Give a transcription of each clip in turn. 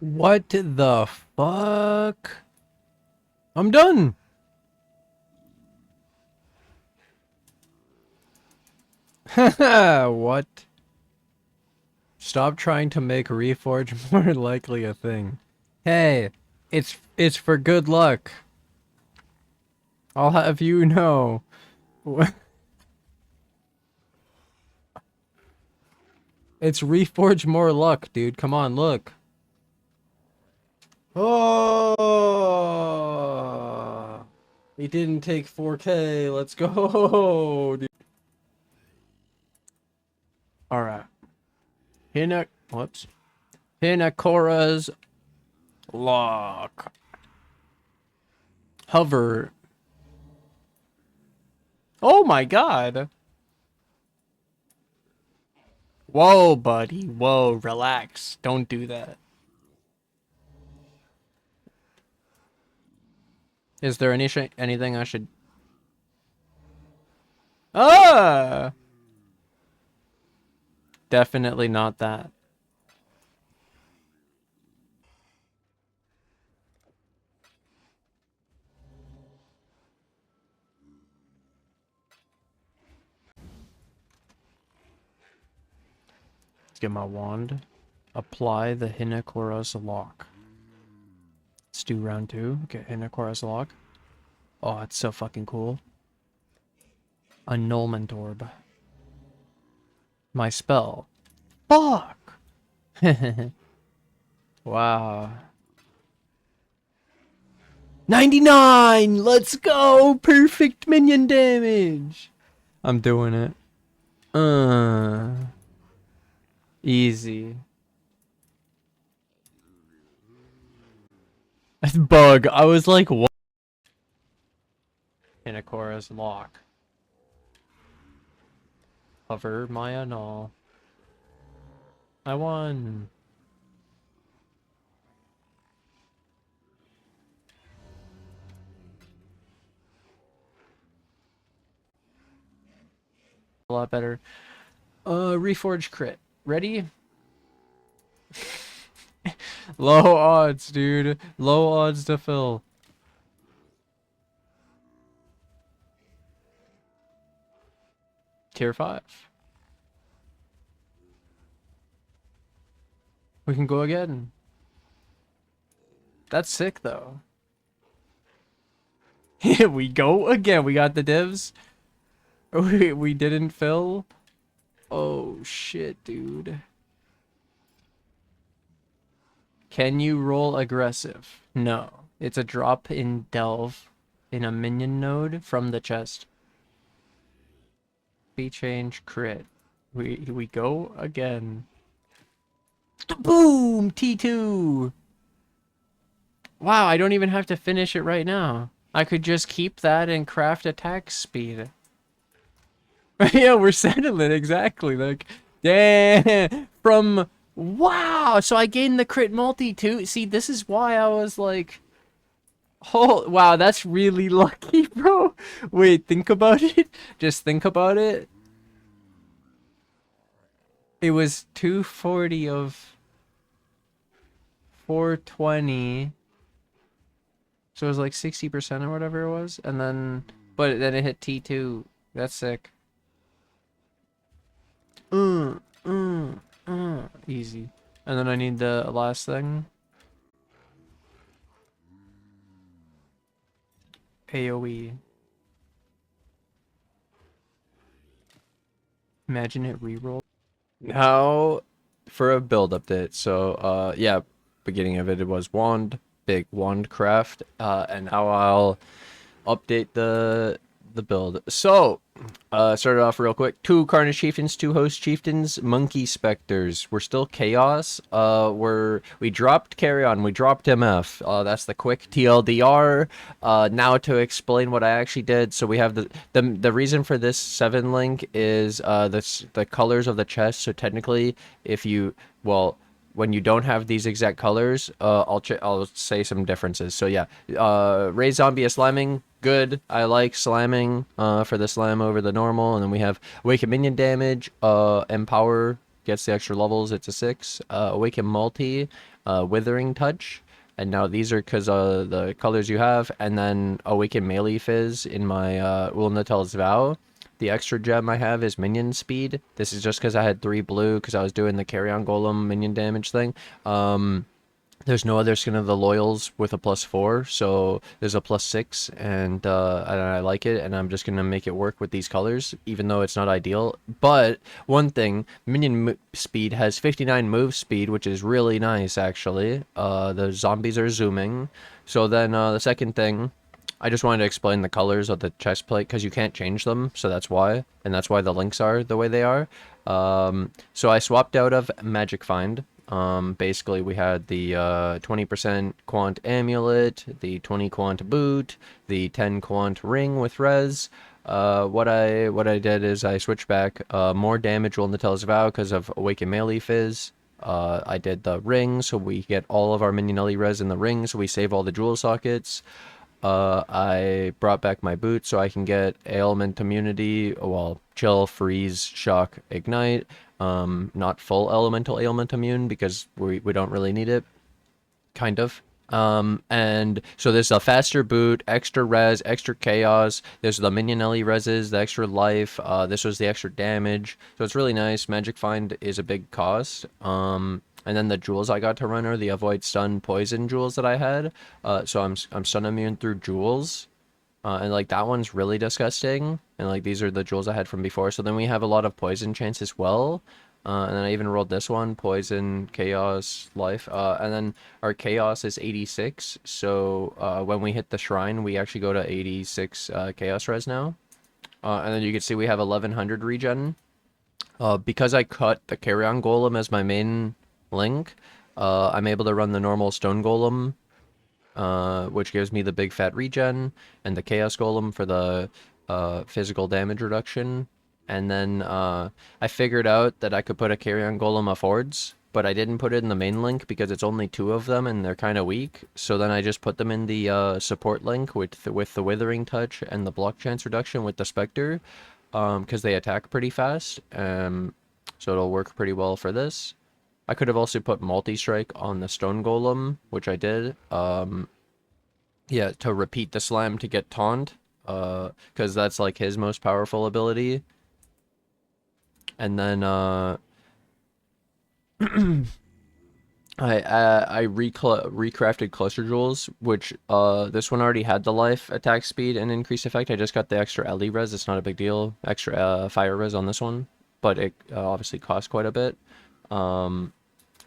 What the fuck? I'm done. What? Stop trying to make Reforge more likely a thing. Hey, it's for good luck. I'll have you know. It's Reforge more luck, dude. Come on, look. Oh, he didn't take 4K. Let's go, dude. All right. Hinakora's lock. Hover. Oh my god. Whoa, buddy. Whoa, relax. Don't do that. Is there anything I should... Ah! Definitely not that. Let's get my wand. Apply the Hinakora's lock. Let's do round 2. Get Hinakora's lock. Oh, it's so fucking cool. Annulment orb. My spell. Fuck! Wow. 99! Let's go! Perfect minion damage! I'm doing it. Easy. Bug. I was like, what? Hinakora's lock. Hover my annul. I won. A lot better. Reforge crit. Ready? Low odds, dude. Low odds to fill. Tier 5. We can go again. That's sick, though. Here we go again. We got the divs. We didn't fill. Oh, shit, dude. Can you roll aggressive? No. It's a drop in delve in a minion node from the chest. Fee change crit. We go again. Boom! T2! Wow, I don't even have to finish it right now. I could just keep that and craft attack speed. Yeah, we're settling exactly. Like, yeah, from... Wow! So I gained the crit multi too. See, this is why I was like... Oh, wow, that's really lucky, bro. Wait, think about it. Just think about it. It was 240 of 420. So it was like 60% or whatever it was. And then, but then it hit T2. That's sick. Easy. And then I need the last thing. AoE. Imagine it reroll. Now for a build update. So yeah, beginning of it was wand, big wand craft, and now I'll update the build. So started off real quick. 2 Carnage Chieftains, 2 Host Chieftains, Monkey Spectres. We're still Chaos. We dropped Carrion, we dropped MF. That's the quick TLDR. Now to explain what I actually did. So we have the reason for this 7 link is the colors of the chest. So technically, if you when you don't have these exact colors, I'll say some differences. So yeah, raise zombie slamming, good. I like slamming for the slam over the normal, and then we have awaken minion damage, empower gets the extra levels. It's a 6. Awaken multi, withering touch. And now these are because the colors you have. And then awaken melee fizz in my Ulnatel's Vow. The extra gem I have is minion speed. This is just because I had 3 blue because I was doing the carry-on golem minion damage thing. There's no other skin of the loyals with a +4, so there's a +6, and I like it, and I'm just gonna make it work with these colors, even though it's not ideal. But one thing, minion speed has 59 move speed, which is really nice, actually. The zombies are zooming. So then the second thing, I just wanted to explain the colors of the chest plate because you can't change them, so that's why, and that's why the links are the way they are. So I swapped out of Magic Find. Basically we had the 20% quant amulet, the 20 quant boot, the 10 quant ring with res. What I did is I switched back more damage on the Tell's Vow because of Awaken Melee Fizz. I did the ring, so we get all of our minionelli res in the ring, so we save all the jewel sockets. I brought back my boot so I can get ailment immunity, well, chill, freeze, shock, ignite. Not full elemental ailment immune because we don't really need it, kind of. And so there's a faster boot, extra res, extra chaos. There's the minionelli reses, the extra life. This was the extra damage. So it's really nice. Magic Find is a big cost. And then the jewels I got to run are the avoid stun poison jewels that I had. So I'm stun immune through jewels. And like that one's really disgusting. And like these are the jewels I had from before. So then we have a lot of poison chance as well. And then I even rolled this one, poison, chaos, life. And then our chaos is 86. So when we hit the shrine, we actually go to 86 chaos res now. And then you can see we have 1100 regen. Because I cut the carry-on golem as my main link, I'm able to run the normal stone golem, which gives me the big fat regen, and the chaos golem for the physical damage reduction. And then I figured out that I could put a carry-on golem affords, but I didn't put it in the main link because it's only 2 of them and they're kind of weak. So then I just put them in the support link with the withering touch and the block chance reduction with the Spectre, because they attack pretty fast. So it'll work pretty well for this. I could have also put multi-strike on the stone golem, which I did. Yeah, to repeat the slam to get taunt, because that's like his most powerful ability. And then I recrafted cluster jewels, which this one already had the life, attack speed, and increased effect. I just got the extra LE res. It's not a big deal. Extra fire res on this one, but it obviously costs quite a bit.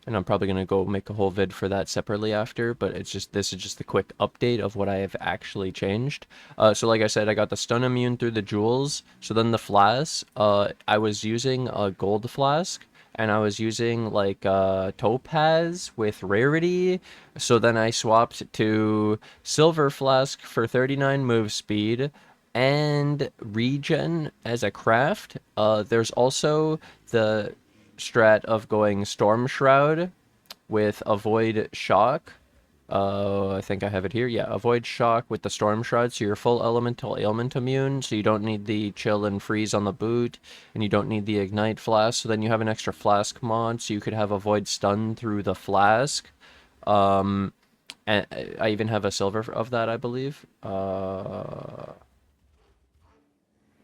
And I'm probably gonna go make a whole vid for that separately after, but this is just a quick update of what I have actually changed. So like I said, I got the stun immune through the jewels. So then the flask, I was using a gold flask, and I was using like topaz with rarity. So then I swapped to silver flask for 39 move speed and regen as a craft. There's also the strat of going Storm Shroud with Avoid Shock. I think I have it here. Yeah, Avoid Shock with the Storm Shroud, so you're full elemental ailment immune, so you don't need the chill and freeze on the boot, and you don't need the ignite flask, so then you have an extra flask mod, so you could have Avoid Stun through the flask. And I even have a silver of that, I believe. I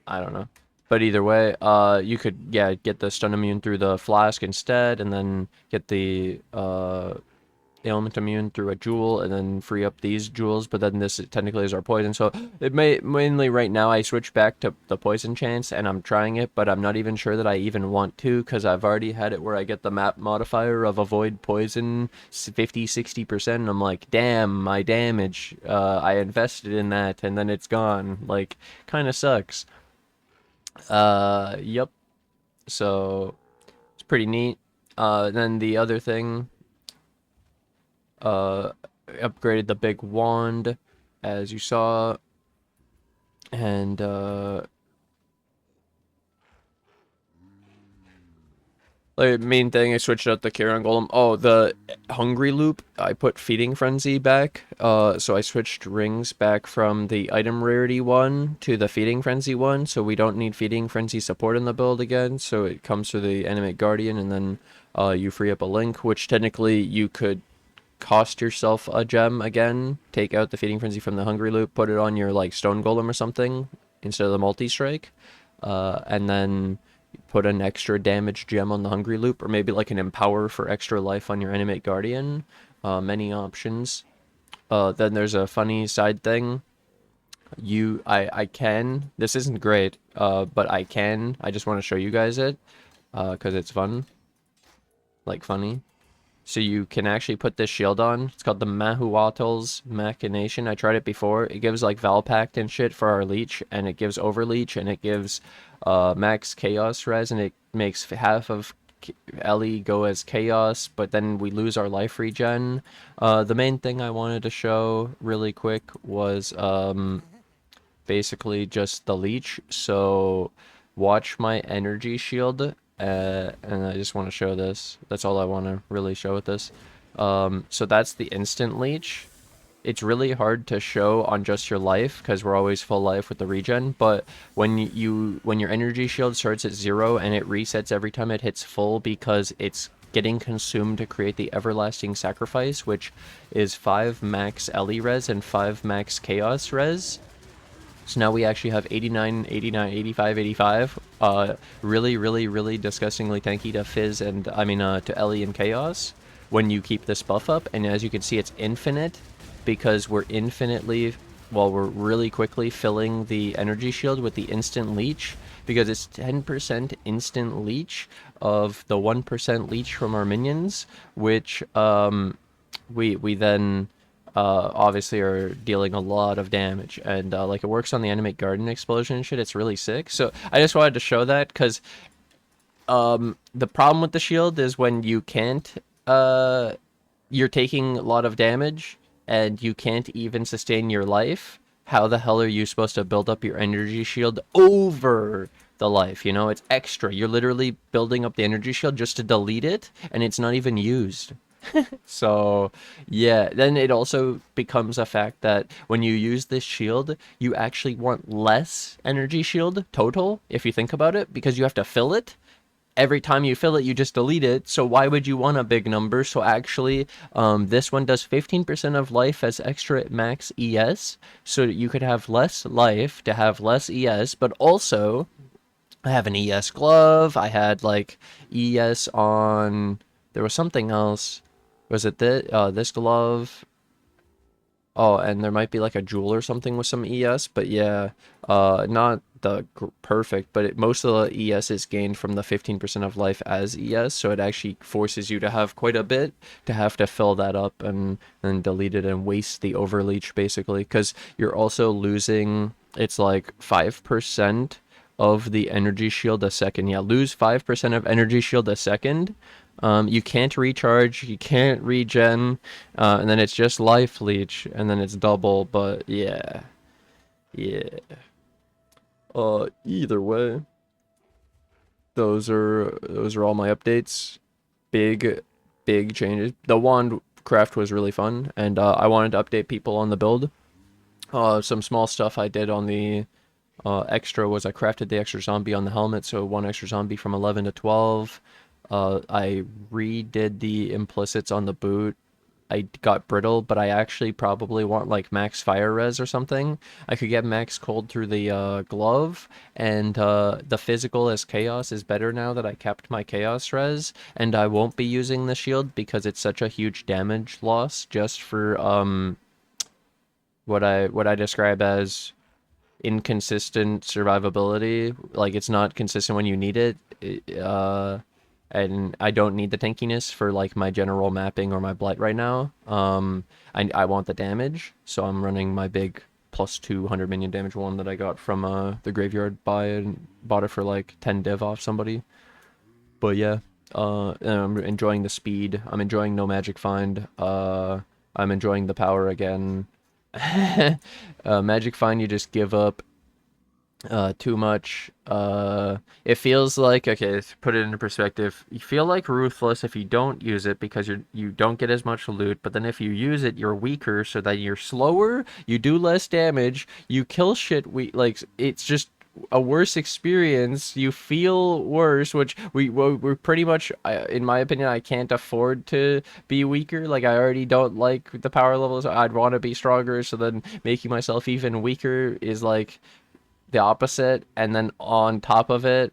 don't know. But either way, you could, yeah, get the stun immune through the flask instead, and then get the ailment immune through a jewel, and then free up these jewels. But then this technically is our poison. So it mainly right now I switch back to the poison chance, and I'm trying it, but I'm not even sure that I even want to, because I've already had it where I get the map modifier of avoid poison 50-60%, and I'm like, damn, my damage, I invested in that, and then it's gone. Like, kind of sucks. Yep. So it's pretty neat. Then the other thing, upgraded the big wand, as you saw, and Like, main thing, I switched out the Charon Golem. Oh, the Hungry Loop, I put Feeding Frenzy back. So I switched rings back from the Item Rarity one to the Feeding Frenzy one, so we don't need Feeding Frenzy support in the build again. So it comes through the Animate Guardian, and then you free up a link, which technically you could cost yourself a gem again, take out the Feeding Frenzy from the Hungry Loop, put it on your, like, Stone Golem or something, instead of the Multi-Strike, and then put an extra damage gem on the Hungry Loop, or maybe like an Empower for extra life on your Animate Guardian. Many options. Then there's a funny side thing. I can, this isn't great, but I just want to show you guys it, because it's fun. Like, funny. So you can actually put this shield on. It's called the Mahuatl's Machination. I tried it before. It gives like Valpact and shit for our leech, and it gives Overleech, and it gives max Chaos res, and it makes half of Ellie go as Chaos, but then we lose our life regen. The main thing I wanted to show really quick was basically just the leech. So watch my energy shield. And I just want to show this. That's all I want to really show with this. So that's the instant leech. It's really hard to show on just your life because we're always full life with the regen. But when your energy shield starts at 0 and it resets every time it hits full because it's getting consumed to create the everlasting sacrifice, which is 5 max Ellie res and 5 max chaos res. So now we actually have 89, 89, 85, 85. Really, really, really disgustingly tanky to Fizz and, to Ellie and Chaos when you keep this buff up. And as you can see, it's infinite because we're really quickly filling the energy shield with the instant leech because it's 10% instant leech of the 1% leech from our minions, which we then obviously are dealing a lot of damage, and like, it works on the Animate Garden explosion and shit. It's really sick. So I just wanted to show that because the problem with the shield is when you can't you're taking a lot of damage and you can't even sustain your life. How the hell are you supposed to build up your energy shield over the life? You know, it's extra. You're literally building up the energy shield just to delete it, and it's not even used. So yeah, then it also becomes a fact that when you use this shield, you actually want less energy shield total, if you think about it, because you have to fill it. Every time you fill it, you just delete it. So why would you want a big number? So actually, this one does 15% of life as extra max ES. So you could have less life to have less ES, but also I have an ES glove. I had like ES on, there was something else. Was it this glove? Oh, and there might be like a jewel or something with some ES, but yeah, not the perfect, but most of the ES is gained from the 15% of life as ES, so it actually forces you to have quite a bit to have to fill that up and then delete it and waste the overleech, basically, because you're also losing, it's like 5% of the energy shield a second. Yeah, lose 5% of energy shield a second. You can't recharge, you can't regen, and then it's just life leech, and then it's double, but yeah. Either way, those are all my updates. Big changes. The wand craft was really fun, and I wanted to update people on the build. Some small stuff I did on the extra was I crafted the extra zombie on the helmet, so 1 extra zombie from 11 to 12. I redid the implicits on the boot. I got brittle, but I actually probably want like max fire res or something. I could get max cold through the glove, and the physical as chaos is better now that I kept my chaos res, and I won't be using the shield because it's such a huge damage loss just for what I describe as inconsistent survivability. Like, it's not consistent when you need it. And I don't need the tankiness for like my general mapping or my blight right now. I want the damage, so I'm running my big plus 200 minion damage one that I got from the graveyard buy, and bought it for like 10 div off somebody. But yeah, I'm enjoying the speed. I'm enjoying no magic find. I'm enjoying the power again. Magic find, you just give up too much. It feels like, okay, let's put it into perspective. You feel like ruthless if you don't use it because you don't get as much loot, but then if you use it, you're weaker, so that you're slower, you do less damage, you kill shit. Like it's just a worse experience. You feel worse, which we're pretty much, in my opinion, I can't afford to be weaker. Like I already don't like the power levels. I'd want to be stronger, so then making myself even weaker is like the opposite. And then on top of it,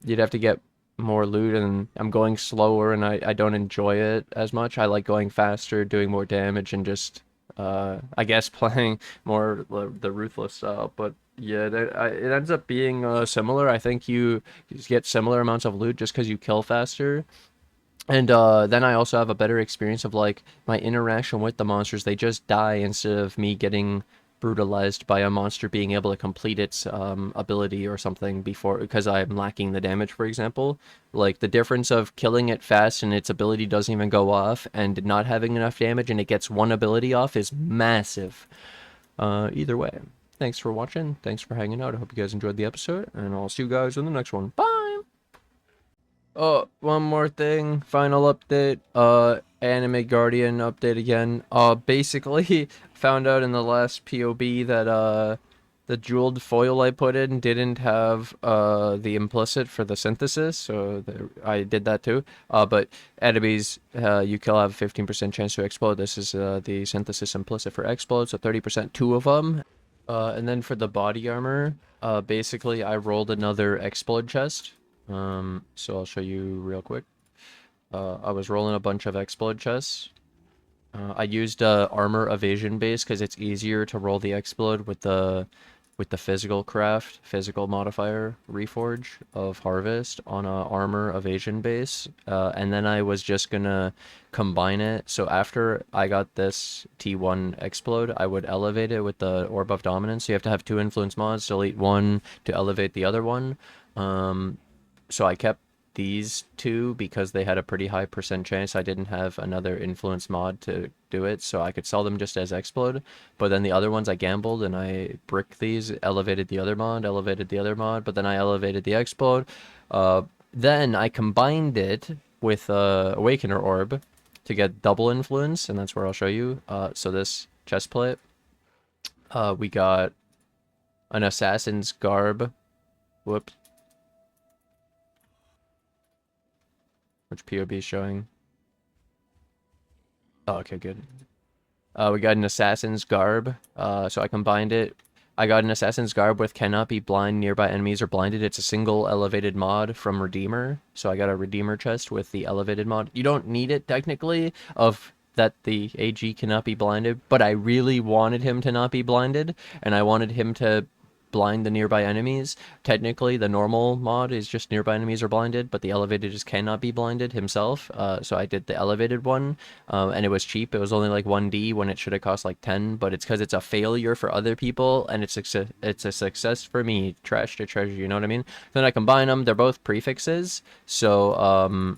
you'd have to get more loot, and I'm going slower, and I don't enjoy it as much. I like going faster, doing more damage, and just I guess playing more the ruthless style. But yeah, it ends up being similar. I think you get similar amounts of loot just because you kill faster. And then I also have a better experience of like my interaction with the monsters. They just die instead of me getting brutalized by a monster being able to complete its ability or something before, because I'm lacking the damage, for example. Like the difference of killing it fast and its ability doesn't even go off, and not having enough damage and it gets one ability off, is massive. Either way, thanks for watching. Thanks for hanging out. I hope you guys enjoyed the episode, and I'll see you guys in the next one. Bye! Oh, one more thing. Final update. Anime Guardian update again. Basically found out in the last POB that the jeweled foil I put in didn't have the implicit for the synthesis, so I did that too. But enemies you kill have a 15% chance to explode. This is the synthesis implicit for explode, so 30%, two of them. And then for the body armor, basically I rolled another explode chest. So I'll show you real quick. I was rolling a bunch of explode chests. I used armor evasion base because it's easier to roll the explode with the physical modifier reforge of harvest on a armor evasion base. And then I was just gonna combine it. So after I got this T1 explode, I would elevate it with the orb of dominance. So you have to have two influence mods, delete one to elevate the other one. So I kept these two because they had a pretty high percent chance. I didn't have another influence mod to do it, so I could sell them just as explode. But then the other ones I gambled and I bricked these, elevated the other mod, but then I elevated the explode. Then I combined it with Awakener Orb to get double influence, and that's where I'll show you. So this chest plate, we got an Assassin's Garb. Whoops. Which POB is showing? Oh, okay, good. We got an Assassin's Garb. So I combined it. I got an Assassin's Garb with cannot be blind nearby enemies or blinded. It's a single elevated mod from Redeemer. So I got a Redeemer chest with the elevated mod. You don't need it technically of that the AG cannot be blinded, but I really wanted him to not be blinded, and I wanted him to blind the nearby enemies. Technically, the normal mod is just nearby enemies are blinded, but the elevated just cannot be blinded himself. So I did the elevated one, and it was cheap. It was only like 1D when it should have cost like 10, but it's because it's a failure for other people, and it's a success for me. Trash to treasure, you know what I mean? Then I combine them. They're both prefixes, so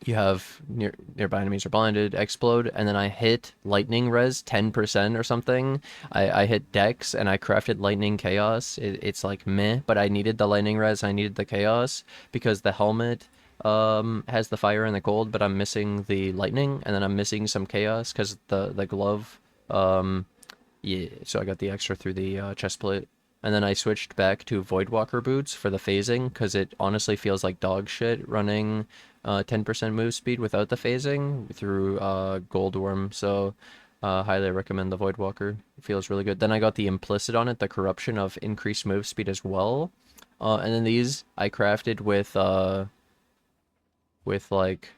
you have nearby enemies are blinded, explode, and then I hit lightning res 10% or something. I hit dex and I crafted lightning chaos. It's like meh, but I needed the lightning res, I needed the chaos because the helmet has the fire and the gold, but I'm missing the lightning, and then I'm missing some chaos because the glove. Yeah, so I got the extra through the chest plate. And then I switched back to Voidwalker boots for the phasing, because it honestly feels like dog shit running 10% move speed without the phasing through Goldworm. So highly recommend the Voidwalker. It feels really good. Then I got the implicit on it, the corruption of increased move speed as well. And then these I crafted with like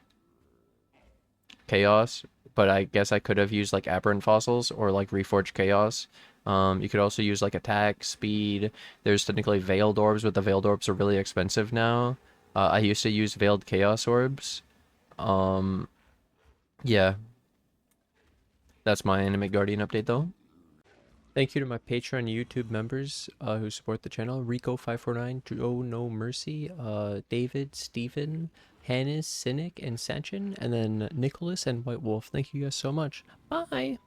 chaos, but I guess I could have used like aberrant fossils or like reforged chaos. You could also use like attack, speed. There's technically veiled orbs, but the veiled orbs are really expensive now. I used to use veiled chaos orbs. Yeah, that's my Anime Guardian update though. Thank you to my Patreon YouTube members who support the channel. Rico549, Joe No Mercy, David, Stephen, Hannes, Cynic, and Sanchin, and then Nicholas and White Wolf. Thank you guys so much. Bye!